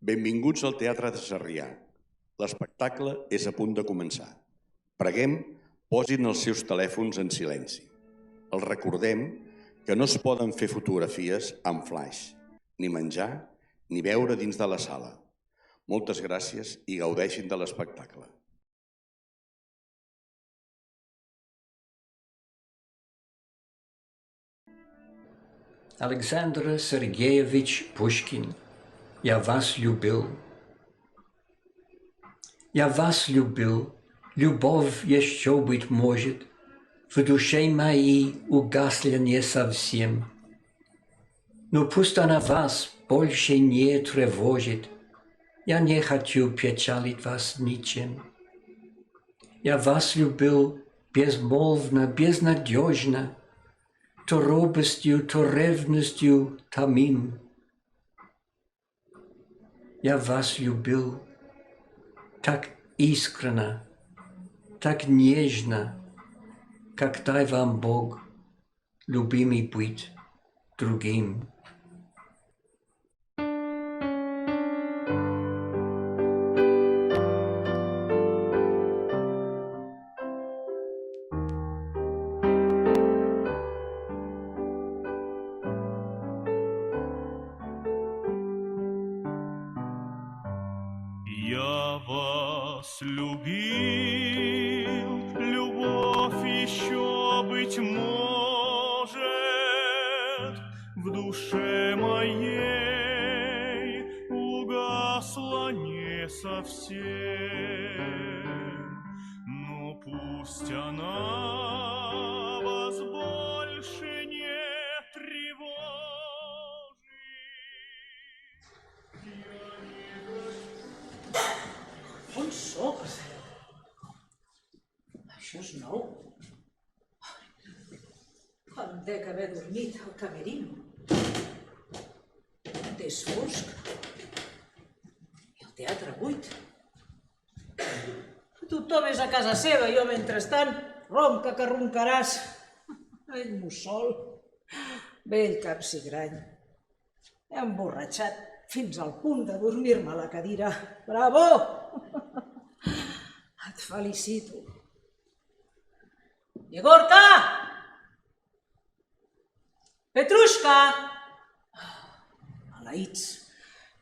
Benvinguts al Teatre de Sarrià. L'espectacle és a punt de començar. Preguem, posin els seus telèfons en silenci. Els recordem que no es poden fer fotografies amb flaix, ni menjar, ni beure dins de la sala. Moltes gràcies i gaudeixin de l'espectacle. Александр Сергеевич Пушкин. Я вас любил. Я вас любил. Любовь еще, быть может, в душе моей угасла не совсем. Но пусть она вас больше не тревожит. Я не хочу печалить вас ничем. Я вас любил безмолвно, безнадежно, то робостью, то ревностью томим. Я вас любил так искренно, так нежно, как дай вам Бог, любимый быть другим. Я вас любил, любовь еще, быть может, в душе моей угасла не совсем, но пусть она вас больше не тревожит. On soc? Això és nou. Em dec haver dormit al camerino. És fosc. I el teatre buit. Tothom és a casa seva, jo mentrestant ronca que roncaràs. Ell mussol, vell capsigrany. He emborratxat fins al punt de dormir-me a la cadira. Bravo! Et felicito. Yegorka! Petrushka! Maleïts,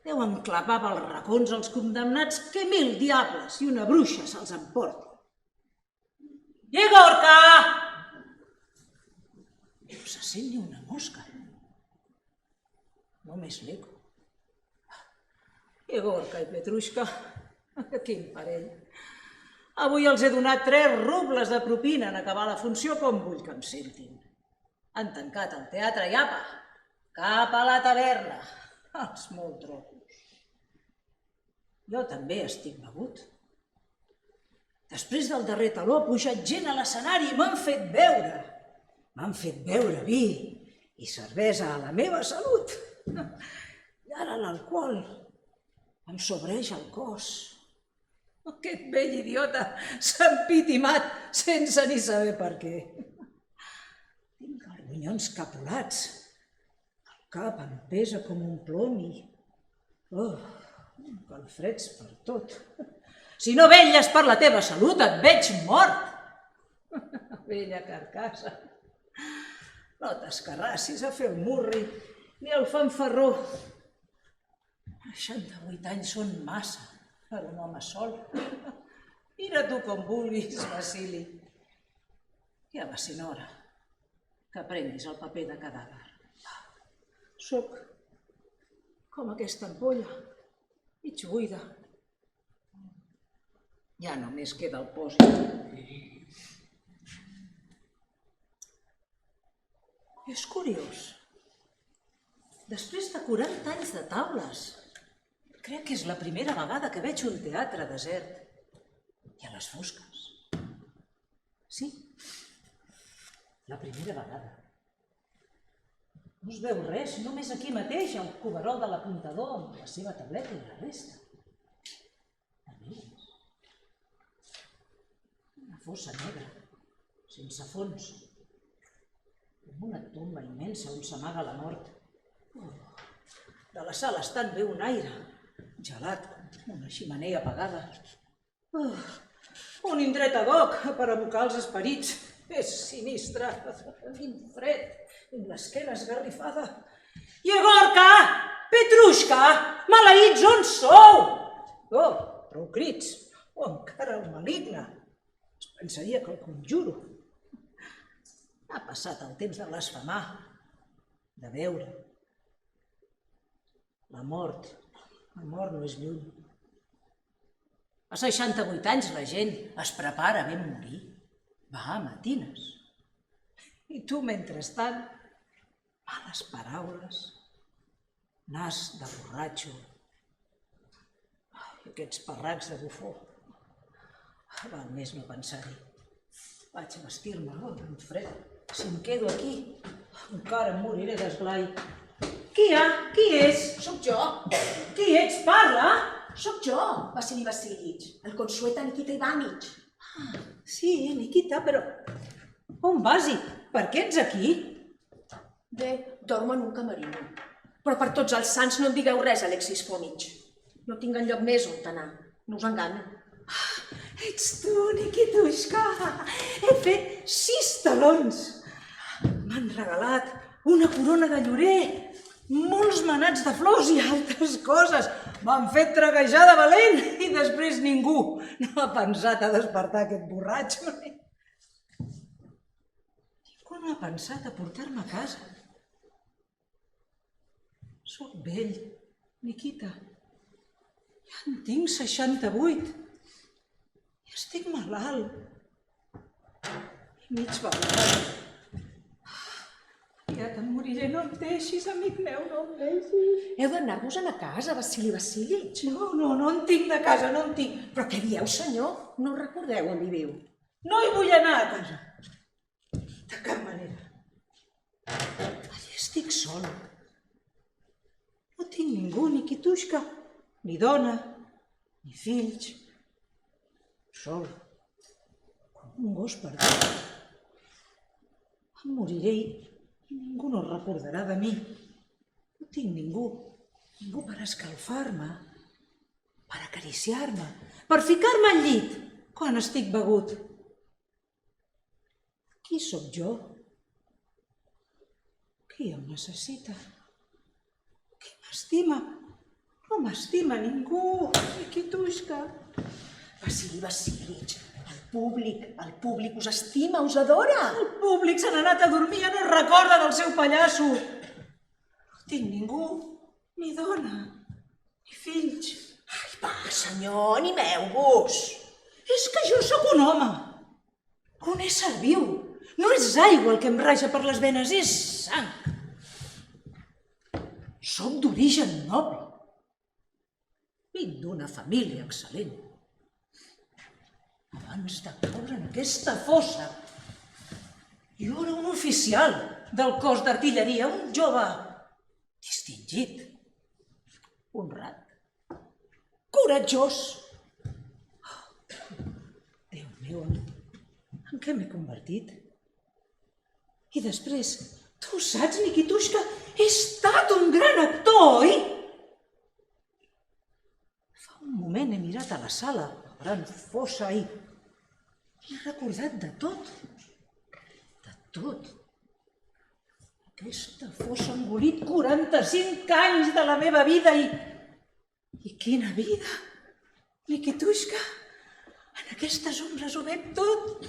deuen clavar pels racons els condemnats que 1000 diables i una bruixa se'ls emporti. Yegorka! No se sent ni una mosca. Només l'eco. Yegorka i Petrushka, quin parell. Avui els he donat 3 rubles de propina en acabar la funció, com vull que em sentin. Han tancat el teatre i apa, cap a la taverna, els molt trocos. Jo també estic begut. Després del darrer taló ha pujat gent a l'escenari i m'han fet beure. M'han fet beure vi i cervesa a la meva salut. I ara l'alcohol em sobreix el cos. Aquest vell idiota s'ha empitimat sense ni saber per què. Tinc els ronyons capolats. El cap em pesa com un plom i... calfreds per tot. Si no vetlles per la teva salut, et veig mort. Vella carcassa. No t'escarrassis a fer el murri ni el fanfarró. 68 anys són massa per un home sol. Mira tu com vulguis, Vasili. Ja va sent hora que prenguis el paper de cadàver. Soc com aquesta ampolla, mig buida. Ja només queda el pòsit. És curiós. Després de 40 anys de taules, crec que és la primera vegada que veig un teatre desert i a les fosques. Sí, la primera vegada. No es veu res, només aquí mateix, el coberol de l'apuntador amb la seva tableta i la resta. Vermelles. Una fossa negra, sense fons, com una tomba immensa on s'amaga la mort. De la sala està en ve un aire gelat, una xemeneia apagada. Un indret ad hoc per evocar els esperits. És sinistre, quin fred, amb l'esquena esgarrifada. Iegorka! Petrushka! Maleïts, on sou? Oh, prou crits. O encara el maligne. Es pensaria que el conjuro. Ha passat el temps de blasfemar, de veure. La mort no és lluny. A 68 anys la gent es prepara ben morir. Va a matines. I tu, mentrestant, males paraules, nas de borratxo, i aquests parracs de bufó. Val més no pensar-hi. Vaig a vestir-me, amb fred. Si em quedo aquí, encara em moriré d'esglai. Qui hi ha? Qui és? Soc jo. Qui ets? Parla! Soc jo, Vassili Vassilievich, el Consueta Nikita Ivanich. Sí, Nikita, però on vas-hi? Per què ets aquí? Bé, dormo en un camerino. Però per tots els sants no em digueu res, Alexis Fomich. No tinc enlloc més on anar. No us engano. Ets tu, Nikitushka. He fet 6 talons. M'han regalat una corona de llorer, molts manats de flors i altres coses. M'han fet traguejar de valent i després ningú no ha pensat a despertar aquest borratxo. Ningú no ha pensat a portar-me a casa. Soc vell, Nikita. Ja en tinc 68. I estic malalt. I mig malalt. Ja te'n moriré, no em deixis, amic meu, no em deixis. Heu d'anar-vos-en a casa, Vassili Vassilievich. No en tinc de casa, no en tinc. Però què dieu, senyor? No recordeu on viviu? No hi vull anar a casa. De cap manera. Allí estic sol. No tinc ningú, ni Nikitushka, ni dona, ni fills. Sol, com un gos perdut. Em moriré i ningú no recordarà de mi. No tinc ningú per escalfar-me, per acariciar-me, per ficar-me al llit quan estic begut. Qui sóc jo? Qui em necessita? Qui m'estima? No m'estima ningú, Nikitushka. Vassili Vassilievich, el públic us estima, us adora. El públic se n'ha anat a dormir, ja no es recorda del seu pallasso. No tinc ningú, ni dona, ni fills. Ai, va, senyor, animeu-vos. És que jo sóc un home, un ésser viu. No és aigua el que em raja per les venes, és sang. Soc d'origen noble. Vinc d'una família excel·lent. Abans de caure en aquesta fossa, jo era un oficial del cos d'artilleria, un jove distingit, honrat, coratjós. Déu meu, en què m'he convertit? I després, tu saps, Nikitushka, he estat un gran actor, oi? Fa un moment he mirat a la sala, la gran fossa, i he recordat de tot. De tot. Aquesta fossa ha engolit 45 anys de la meva vida i quina vida, Nikitushka. En aquestes ombres ho veig tot,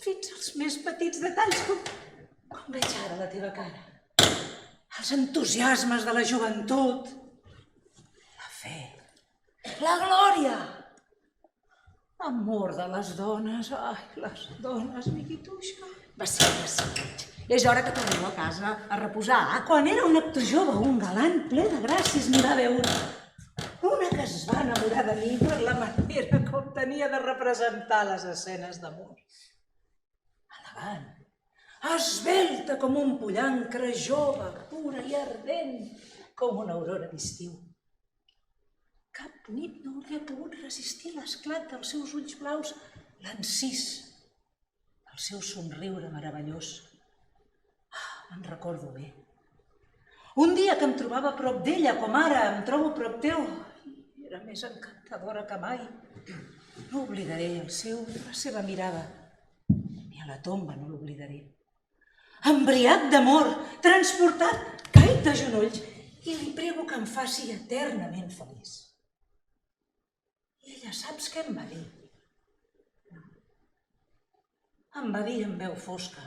fins als més petits detalls, com veig ara la teva cara. Els entusiasmes de la joventut, la fe, la glòria, l'amor de les dones. Ai, les dones, Nikitushka. Vassili Vassilievich, és hora que torneu a casa a reposar. Quan era un actor jove, un galant ple de gràcies, n'hi va haver una que es va enamorar de mi per la manera com tenia de representar les escenes d'amor. Elegant, esvelta com un pollancre, jove, pura i ardent, com una aurora d'estiu. Cap nit no hauria pogut resistir l'esclat dels seus ulls blaus, l'encís del seu somriure meravellós. Me'n recordo bé. Un dia que em trobava a prop d'ella, com ara em trobo a prop teu, era més encantadora que mai. No oblidaré la seva mirada. Ni a la tomba no l'oblidaré. Embriac d'amor, transportat, caic de genolls, i li prego que em faci eternament feliç. I ella saps què em va dir? Em va dir amb veu fosca: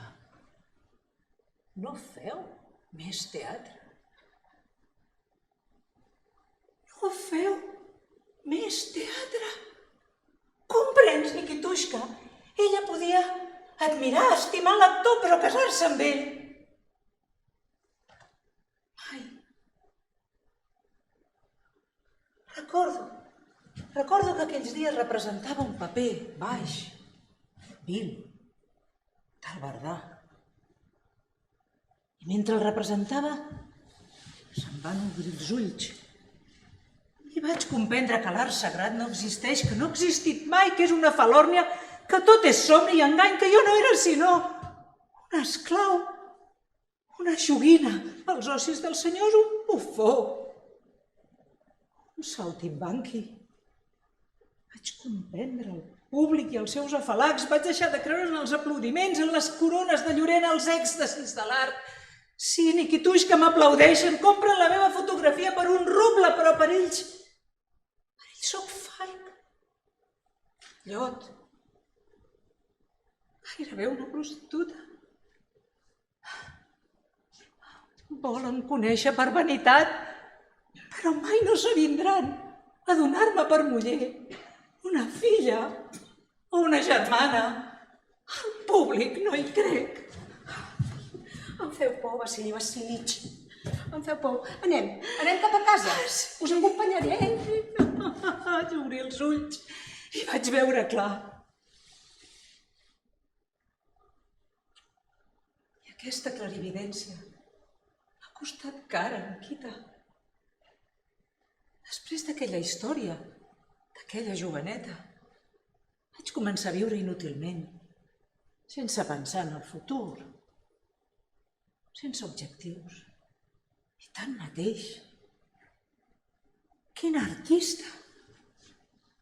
no feu més teatre. No feu més teatre. Comprens, Nikitushka? Ella podia admirar, estimar l'actor, però casar-se amb ell. Mai. Recordo que aquells dies representava un paper baix, vil, talbardà. I mentre el representava, se'm van obrir els ulls. I vaig comprendre que l'art sagrat no existeix, que no ha existit mai, que és una falòrnia, que tot és somni i engany, que jo no era sinó un esclau, una joguina als ocis dels senyors, un bufó, un saltimbanqui. Vaig comprendre el públic i els seus afalacs, vaig deixar de creure en els aplaudiments, en les corones de Llorena, els èxtasis de l'art. Sí, Nikitushka, m'aplaudeixen, compren la meva fotografia per un ruble, però per ells sóc falc, llot, gairebé una prostituta. Volen conèixer per vanitat, però mai no s'avindran a donar-me per muller una filla o una germana. El públic no hi crec. Em feu por, Vassili Vassilitx. Em feu por. Anem cap a casa. Us acompanyaré. Vaig obrir els ulls i vaig veure clar. I aquesta clarividència m'ha costat cara, Nikita. Després d'aquella història, d'aquella joveneta, vaig començar a viure inútilment, sense pensar en el futur, sense objectius. I tanmateix, quin artista!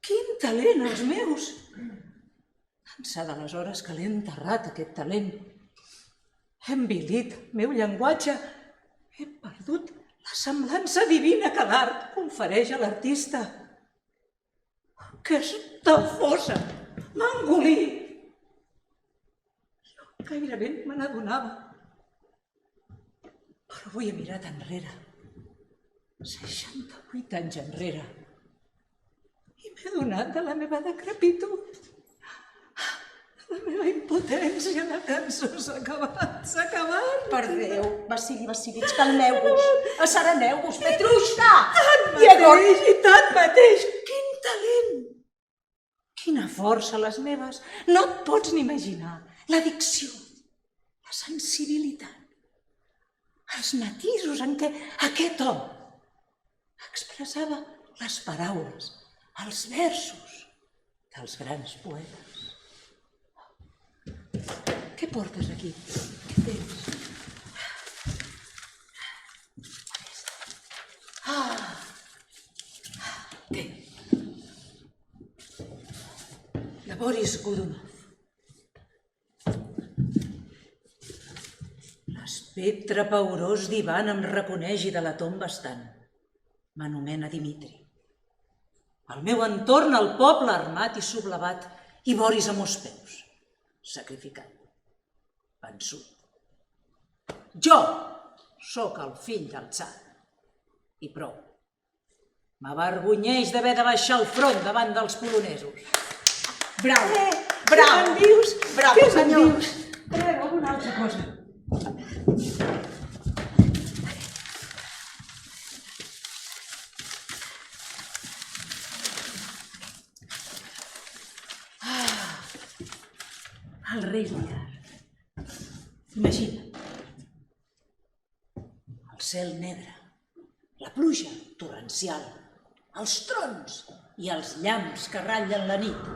Quin talent, els meus! Ençà d'aleshores que l'he enterrat, aquest talent. He envilit el meu llenguatge. He perdut la semblança divina que l'art confereix a l'artista. Aquesta fossa m'ha engolit. Jo gairebé me n'adonava. Però avui he mirat enrere, 68 anys enrere, i m'he adonat de la meva decrepitud, de la meva impotència. La cançó s'ha acabat, s'ha acabat. Per Déu, Vassili Vassilitx, calmeu-vos, assereneu-vos, Petrushka! Tanmateix, quin talent! Quina força, les meves! No et pots ni imaginar. La dicció, la sensibilitat, els matisos en què aquest home expressava les paraules, els versos dels grans poetes. Què portes aquí? Què tens? Què? De Boris Godunov. L'espectre paurós d'Ivan em reconeix i de la tomba estant. M'anomena Dimitri. Al meu entorn el poble armat i sublevat i Boris amb els peus, sacrificat, vençut. Jo sóc el fill del tsar i prou. M'avergonyeix d'haver de baixar el front davant dels polonesos. Bravo, Què bravo, me'n dius? bravo, Què me'n senyor. dius? Treu alguna altra cosa. El rei Lear. Imagina't. El cel negre, la pluja torrencial, els trons i els llamps que ratllen la nit.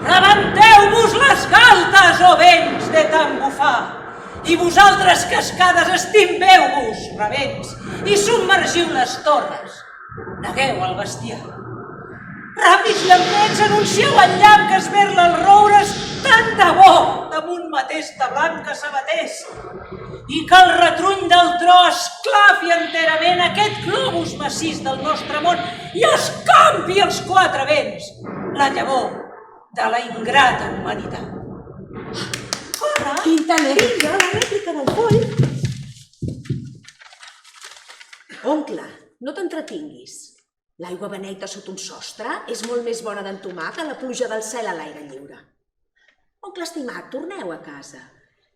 Rebenteu-vos les galtes, o vents de tant bufar! I vosaltres, cascades, estimbeu-vos, rebents, i submergiu les torres. Negueu el bestiar. Ràpids, llampets, anuncieu el llamp que esberla els roures tant de bo damunt mateix de blanca sabaters. I que el retruny del tro esclafi enterament aquest globus massís del nostre món i escampi els quatre vents, la llavor de la ingrata humanitat. Corre! Quin talent! Vinga, la rèplica del poll. Oncle, no t'entretinguis. L'aigua beneita sota un sostre és molt més bona d'entomar que la pluja del cel a l'aire lliure. Oncle estimat, torneu a casa.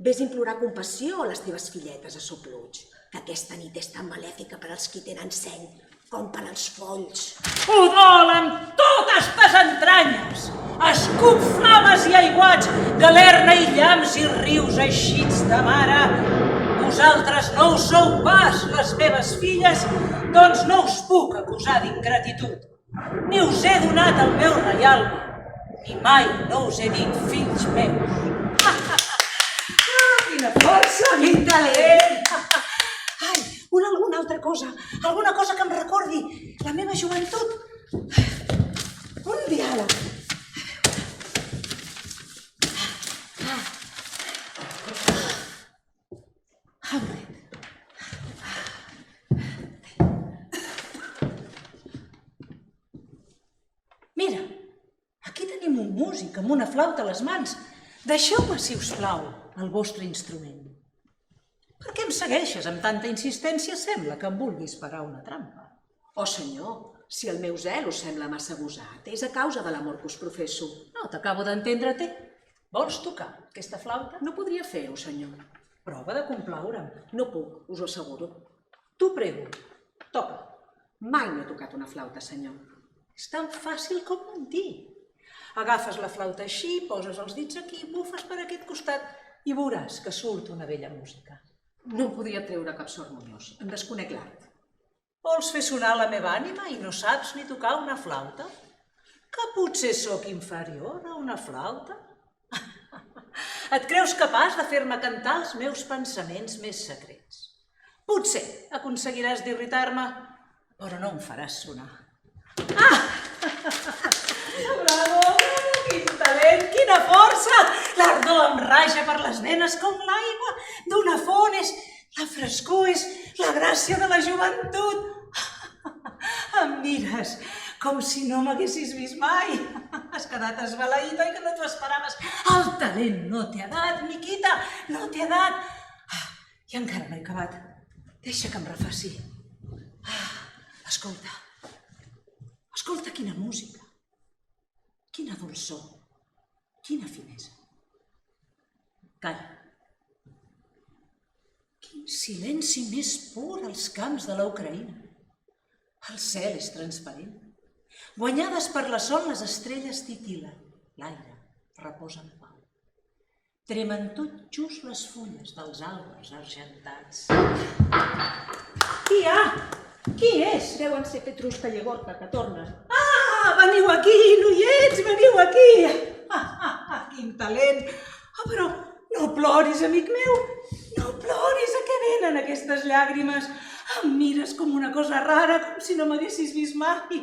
Ves a implorar compassió a les teves filletes a Sopluig, que aquesta nit és tan malèfica per als qui tenen seny com per als folls. Ho dol amb totes tes entranyes, escup, flames i aiguats, galerna i llamps i rius eixits de mare. Vosaltres no us sou pas les meves filles, doncs no us puc acusar d'ingratitud. Ni us he donat el meu reialme, ni mai no us he dit fills meus. Quina força, quin talent! Ai, alguna altra cosa, alguna cosa que em recordi la meva joventut. Un diàleg. Hamlet. Mira, aquí tenim un músic amb una flauta a les mans. Deixeu-me, si us plau, el vostre instrument. Per què em segueixes amb tanta insistència? Sembla que em vulguis parar una trampa. Oh, senyor, si el meu zel us sembla massa gosat, és a causa de l'amor que us professo. No t'acabo d'entendre-te. Vols tocar aquesta flauta? No podria fer-ho, senyor. Prova de complaure'm. No puc, us ho asseguro. T'ho prego, toca. Mai no he tocat una flauta, senyor. És tan fàcil com mentir. Agafes la flauta així, poses els dits aquí, bufes per aquest costat i veuràs que surt una bella música. No em podria treure cap so harmoniós. Em desconec l'art. Vols fer sonar la meva ànima i no saps ni tocar una flauta? Que potser sóc inferior a una flauta? Et creus capaç de fer-me cantar els meus pensaments més secrets? Potser aconseguiràs d'irritar-me, però no em faràs sonar. Ah! Bravo! Quin talent, quina força! L'ardor em raja per les venes com l'aigua d'una font. És la frescor, és la gràcia de la joventut. Em mires com si no m'haguessis vist mai. Has quedat esbalaït, oi que no t'ho esperaves? El talent no t'he edat, Miquita, no t'he edat. I encara no he acabat. Deixa que em refaci. Escolta. Escolta quina música. Quina dolçor. Quina finesa. Calla. Quin silenci més pur als camps de l'Ucraïna. El cel és transparent. Guanyades per la sol, les estrelles titilen. L'aire reposa en pau. Tremen tot just les fulles dels arbres argentats. Qui hi ha? Qui és? Deuen ser Petrushka Llegorka, que tornen. Ah, veniu aquí, noiets, veniu aquí! Quin talent! Però no ploris, amic meu, no ploris, a què venen aquestes llàgrimes? Em mires com una cosa rara, com si no m'haguessis vist mai.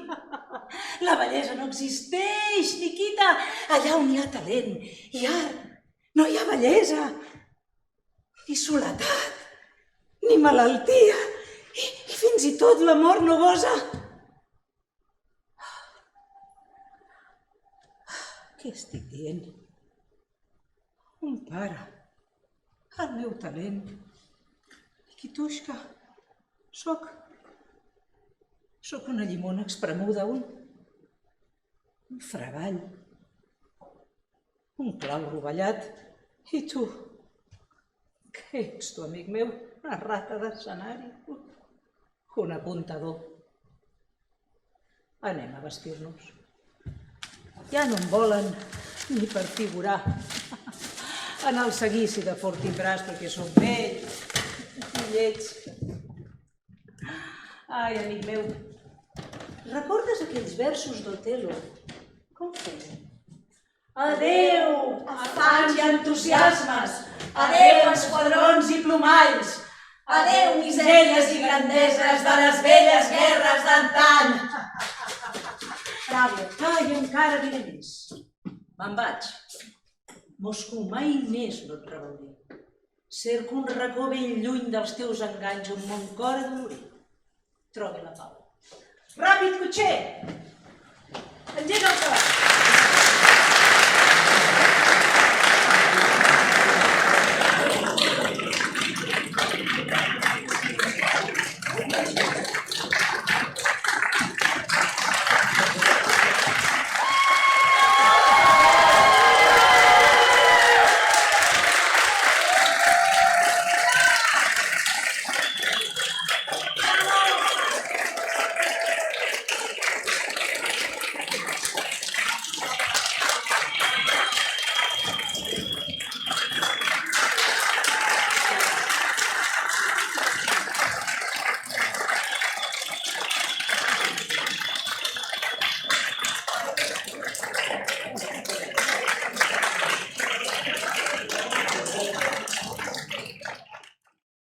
La bellesa no existeix, Niquita, allà on hi ha talent i art, no hi ha bellesa, ni soledat, ni malaltia, i fins i tot l'amor no gosa. Què estic dient? Un pare, el meu talent, Nikitushka, soc una llimona espremuda, un fregall, un clau rovellat, i tu, què ets tu, amic meu? Una rata d'escenari, un apuntador. Anem a vestir-nos. Ja no em volen ni per figurar en el seguici de Fortinbras, perquè som vells i lleig. Ai, amic meu, recordes aquells versos d'Otello? Com feien? Adéu, afans i entusiasmes, Adéu, esquadrons i plomalls. Adéu, misèries i grandeses de les velles guerres d'antany. Bravo, i encara diré més. Me'n vaig. Moscou mai més no et reveuré. Cerco un racó ben lluny dels teus enganys on mon cor adolorit trobi la pau. Ràpid, cotxer! Engega el cavall!